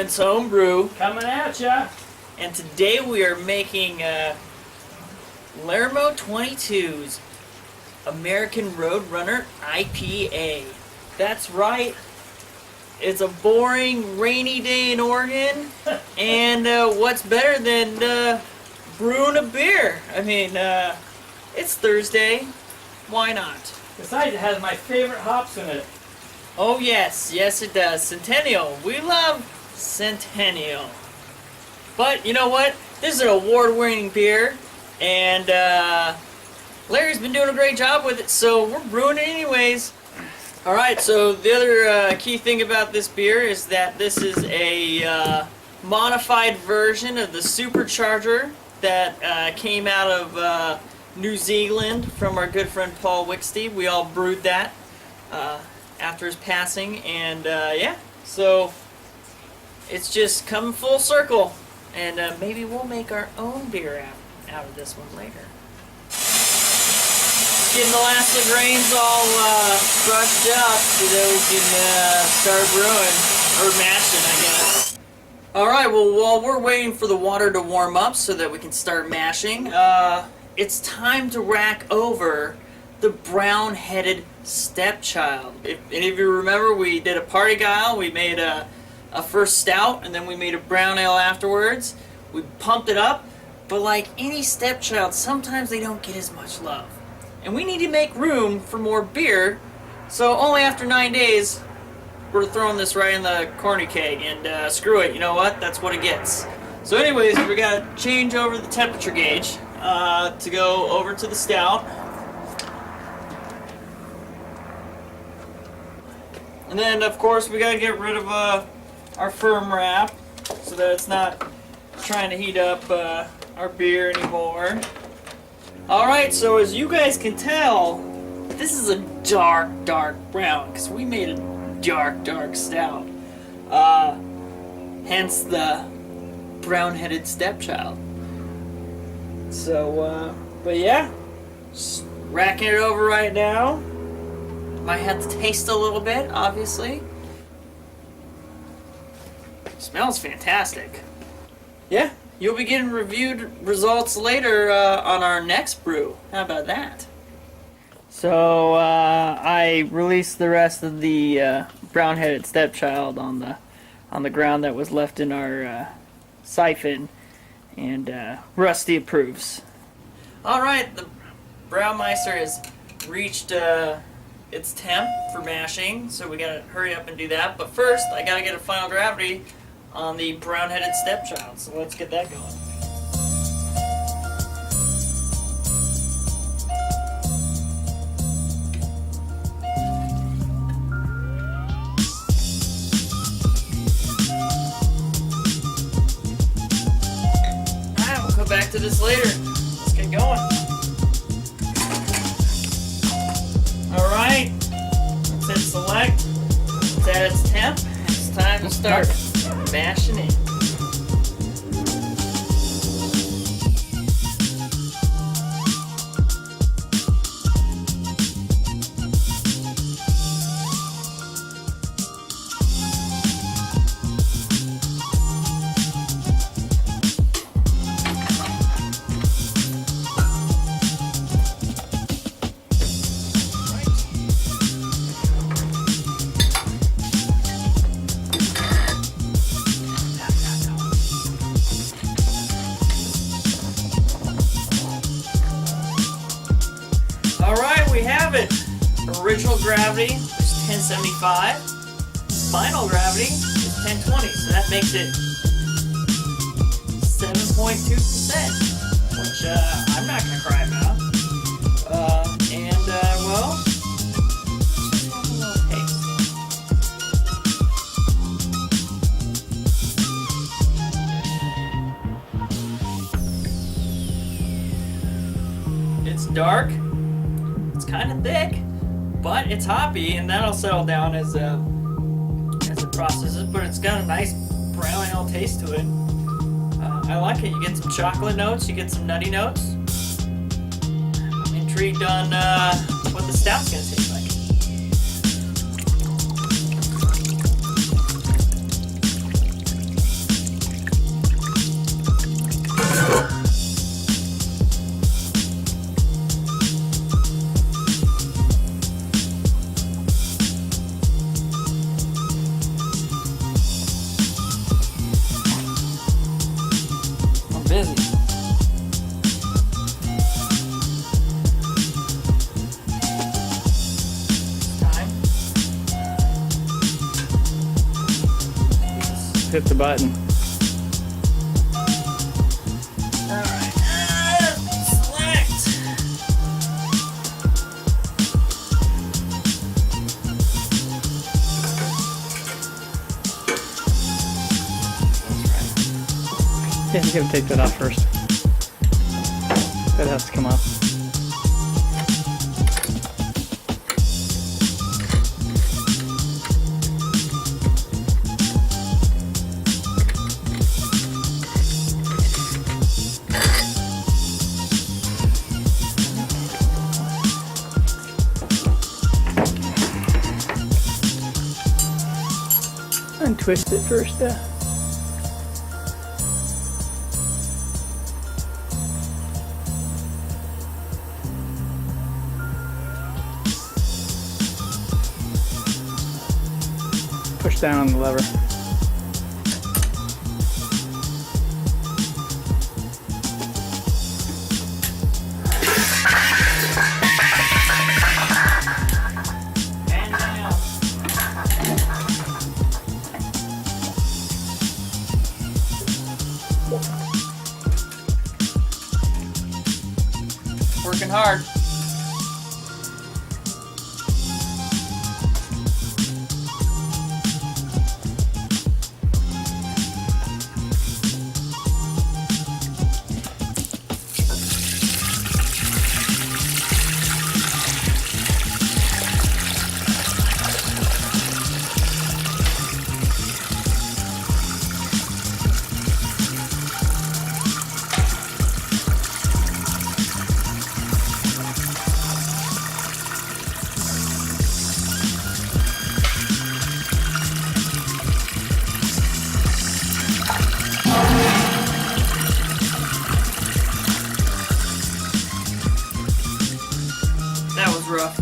It's Homebrew. Coming at ya. And today we are making Lermo 22's American Roadrunner IPA. That's right. It's a boring, rainy day in Oregon. And what's better than brewing a beer? I mean, it's Thursday. Why not? Besides, it has my favorite hops in it. Oh yes, yes it does. Centennial. We love Centennial. But you know what? This is an award-winning beer, and Larry's been doing a great job with it, so we're brewing it anyways. Alright, so the other key thing about this beer is that this is a modified version of the SuperCharger that came out of New Zealand from our good friend Paul Wixty. We all brewed that after his passing, and yeah, so it's just come full circle, and maybe we'll make our own beer out of this one later. Getting the last of the grains all crushed up so that we can start brewing, or mashing, I guess. Alright, well, while we're waiting for the water to warm up so that we can start mashing, it's time to rack over the brown-headed stepchild. If any of you remember, we did a party guile. We made a first stout, and then we made a brown ale afterwards. We pumped it up, but like any stepchild, sometimes they don't get as much love. And we need to make room for more beer, so only after 9 days, we're throwing this right in the corny keg, and screw it, you know what? That's what it gets. So anyways, we gotta change over the temperature gauge to go over to the stout. And then, of course, we gotta get rid of our firm wrap so that it's not trying to heat up our beer anymore. Alright, so as you guys can tell, this is a dark, dark brown, because we made a dark, dark stout. Hence the brown-headed stepchild. So, but yeah, just racking it over right now. Might have to taste a little bit, obviously. Smells fantastic. Yeah, you'll be getting reviewed results later on our next brew. How about that? So I released the rest of the brown-headed stepchild on the ground that was left in our siphon, and Rusty approves. All right, the Braumeister has reached its temp for mashing, so we gotta hurry up and do that. But first, I gotta get a final gravity on the brown-headed stepchild, so let's get that going. Alright, we'll come back to this later. Let's get going. Alright, let's hit select. It's at its temp. It's time to start mashing it. Alright, we have it. Original gravity is 1075. Final gravity is 1020, so that makes it 7.2%, which I'm not going to cry about. Well, just have a little taste. It's dark. It's kind of thick, but it's hoppy, and that'll settle down as it processes. But it's got a nice brown ale taste to it. I like it. You get some chocolate notes, you get some nutty notes. I'm intrigued on what the stout's gonna taste like. hit the button. Alright, select. Yeah, you gotta take that off first. That has to come off. Untwist it first. Push down on the lever. And now. Working hard. That was rough.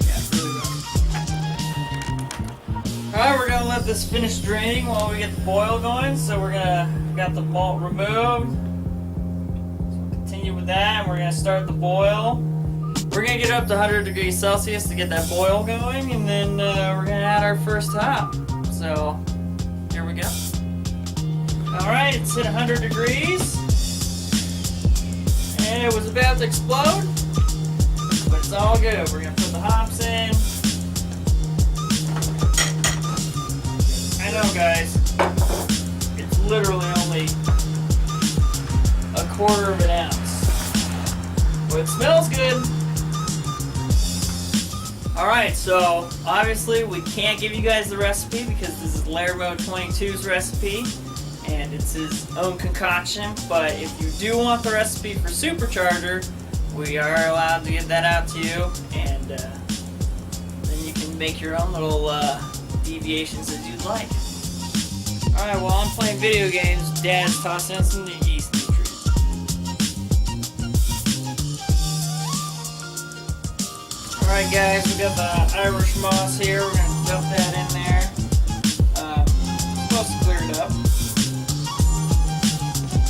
Yeah, really rough. Alright, we're gonna let this finish draining while we get the boil going. So got the malt removed. So we'll continue with that, and we're gonna start the boil. We're gonna get up to 100 degrees Celsius to get that boil going, and then we're gonna add our first hop. So here we go. Alright, it's hit 100 degrees. And it was about to explode, but it's all good. We're gonna put the hops in. I know, guys, it's literally only a quarter of an ounce, but it smells good. Alright, so obviously we can't give you guys the recipe because this is Lermo22's recipe. And it's his own concoction, but if you do want the recipe for SuperCharger, we are allowed to get that out to you, and then you can make your own little deviations as you'd like. Alright, while I'm playing video games, Dad's tossing in some yeast nutrients. Alright guys, we got the Irish moss here, we're going to dump that in there. Supposed to clear it up.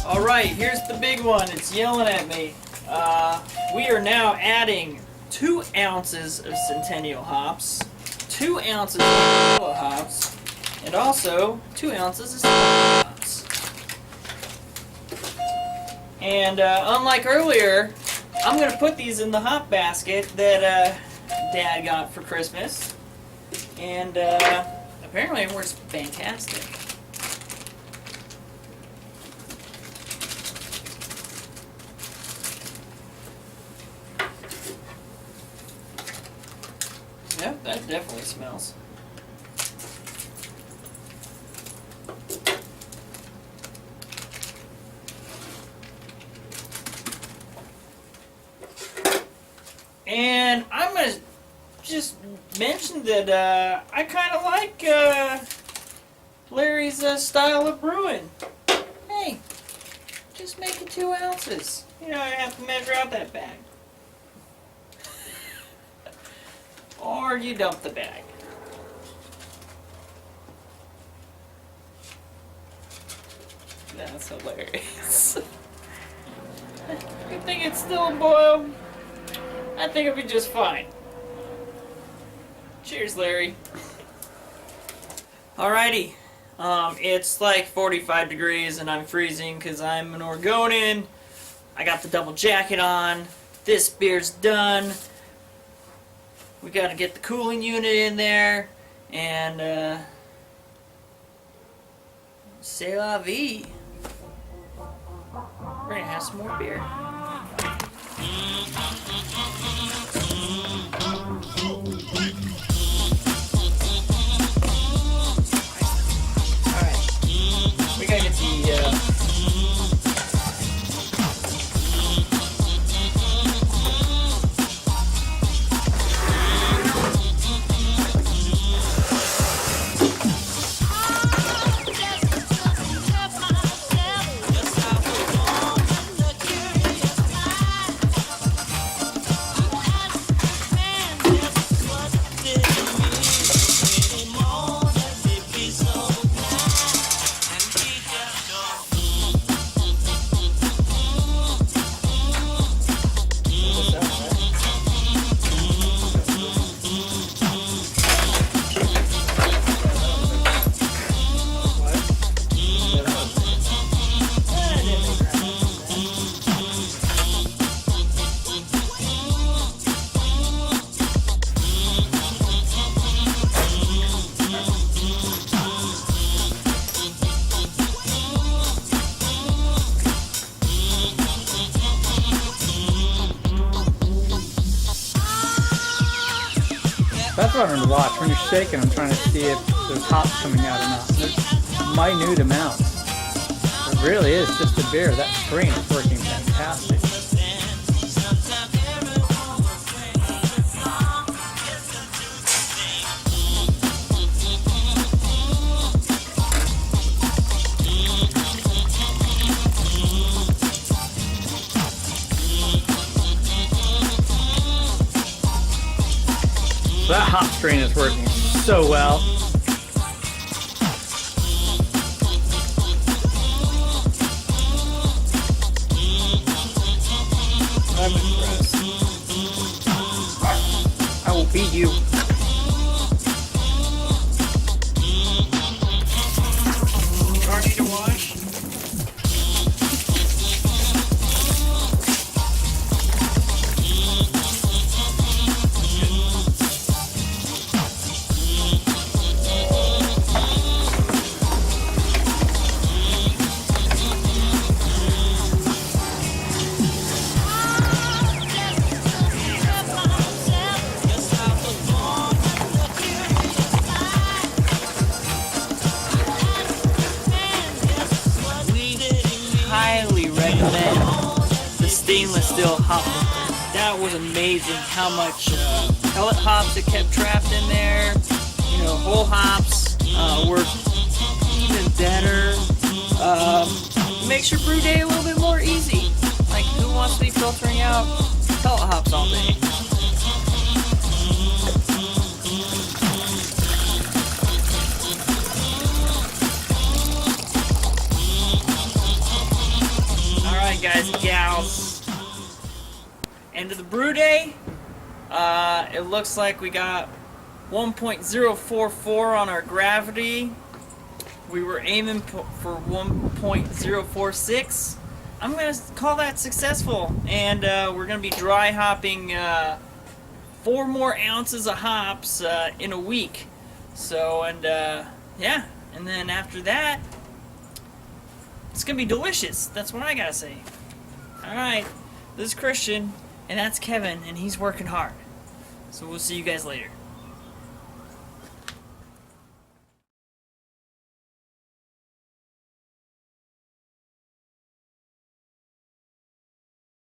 Alright, here's the big one. It's yelling at me. We are now adding 2 ounces of Centennial hops, 2 ounces of vanilla hops, and also 2 ounces of Centennial hops. And unlike earlier, I'm going to put these in the hop basket that Dad got for Christmas. And apparently it works fantastic. Yep, that definitely smells. And I'm going to just mention that I kind of like Larry's style of brewing. Hey, just make it 2 ounces. You don't have to measure out that bag. Or you dump the bag. That's hilarious. You think it's still a boil? I think it'll be just fine. Cheers, Larry. Alrighty, it's like 45 degrees and I'm freezing because I'm an Oregonian. I got the double jacket on. This beer's done. We got to get the cooling unit in there, and c'est la vie. We're gonna have some more beer. Alright, we gotta get the That's what I'm going to watch. When you're shaking, I'm trying to see if there's hops coming out or not. There's minute amounts. It really is just a beer. That screen is working fantastic. So that hop screen is working so well. I'm impressed. I will beat you. Car need to wash? Highly recommend the stainless steel hop filter. That was amazing how much pellet hops it kept trapped in there. You know, whole hops were even better. Makes your brew day a little bit more easy. Like, who wants to be filtering out pellet hops all day? Alright guys and gals, end of the brew day. It looks like we got 1.044 on our gravity. We were aiming for 1.046. I'm going to call that successful, and we're going to be dry hopping 4 more ounces of hops in a week. So, and yeah, and then after that, it's going to be delicious. That's what I got to say. Alright, this is Christian, and that's Kevin, and he's working hard. So we'll see you guys later.